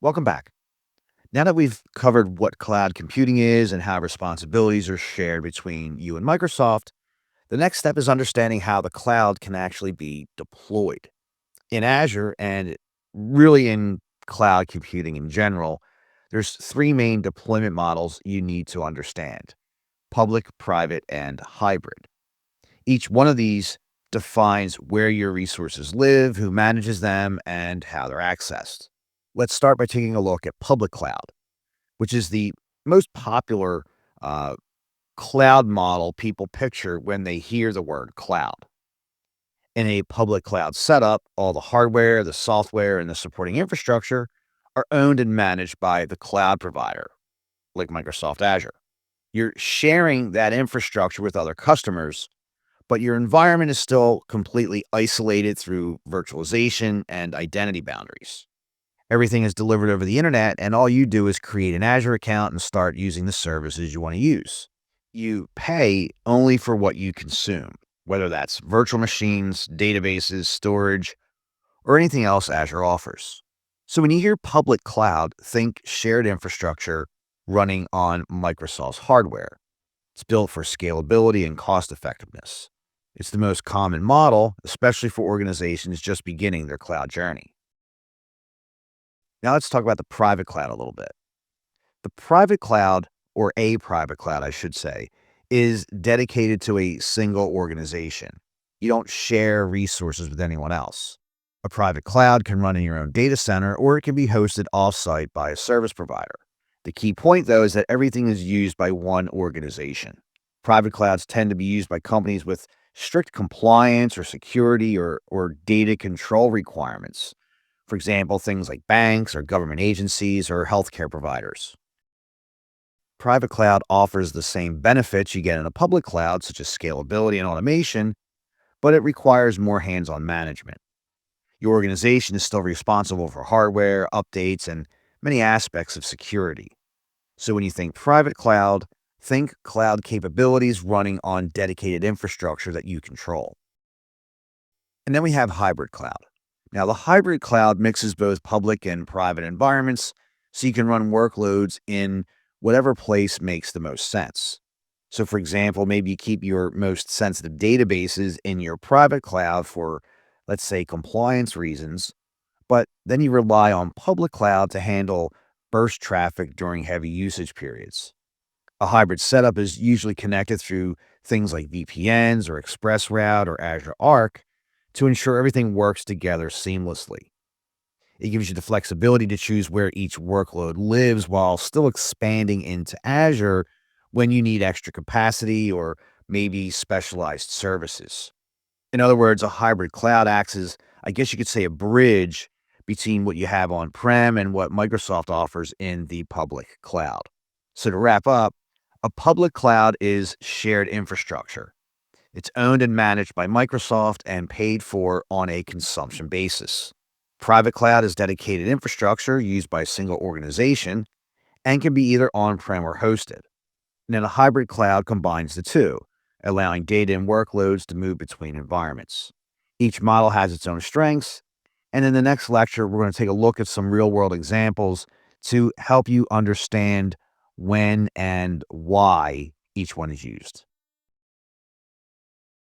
Welcome back. Now that we've covered what cloud computing is and how responsibilities are shared between you and Microsoft, the next step is understanding how the cloud can actually be deployed. In Azure and really in cloud computing in general, there's three main deployment models you need to understand: public, private, and hybrid. Each one of these defines where your resources live, who manages them, and how they're accessed. Let's start by taking a look at public cloud, which is the most popular uh, cloud model people picture when they hear the word cloud. In a public cloud setup, all the hardware, the software, and the supporting infrastructure are owned and managed by the cloud provider, like Microsoft Azure. You're sharing that infrastructure with other customers, but your environment is still completely isolated through virtualization and identity boundaries. Everything is delivered over the internet, and all you do is create an Azure account and start using the services you want to use. You pay only for what you consume, whether that's virtual machines, databases, storage, or anything else Azure offers. So when you hear public cloud, think shared infrastructure running on Microsoft's hardware. It's built for scalability and cost effectiveness. It's the most common model, especially for organizations just beginning their cloud journey. Now let's talk about the private cloud a little bit. The private cloud, or a private cloud, I should say, is dedicated to a single organization. You don't share resources with anyone else. A private cloud can run in your own data center, or it can be hosted offsite by a service provider. The key point, though, is that everything is used by one organization. Private clouds tend to be used by companies with strict compliance or security or data control requirements. For example, things like banks or government agencies or healthcare providers. Private cloud offers the same benefits you get in a public cloud, such as scalability and automation, but it requires more hands on management. Your organization is still responsible for hardware, updates, and many aspects of security. So when you think private cloud, think cloud capabilities running on dedicated infrastructure that you control. And then we have hybrid cloud. Now, the hybrid cloud mixes both public and private environments, so you can run workloads in whatever place makes the most sense. So, for example, maybe you keep your most sensitive databases in your private cloud for, let's say, compliance reasons, but then you rely on public cloud to handle burst traffic during heavy usage periods. A hybrid setup is usually connected through things like VPNs or ExpressRoute or Azure Arc to ensure everything works together seamlessly. It gives you the flexibility to choose where each workload lives while still expanding into Azure when you need extra capacity or maybe specialized services. In other words, a hybrid cloud acts as, I guess you could say, a bridge between what you have on prem and what Microsoft offers in the public cloud. So, to wrap up, a public cloud is shared infrastructure. It's owned and managed by Microsoft and paid for on a consumption basis. Private cloud is dedicated infrastructure used by a single organization and can be either on prem or hosted. And then a hybrid cloud combines the two, allowing data and workloads to move between environments. Each model has its own strengths. And in the next lecture, we're going to take a look at some real world examples to help you understand when and why each one is used.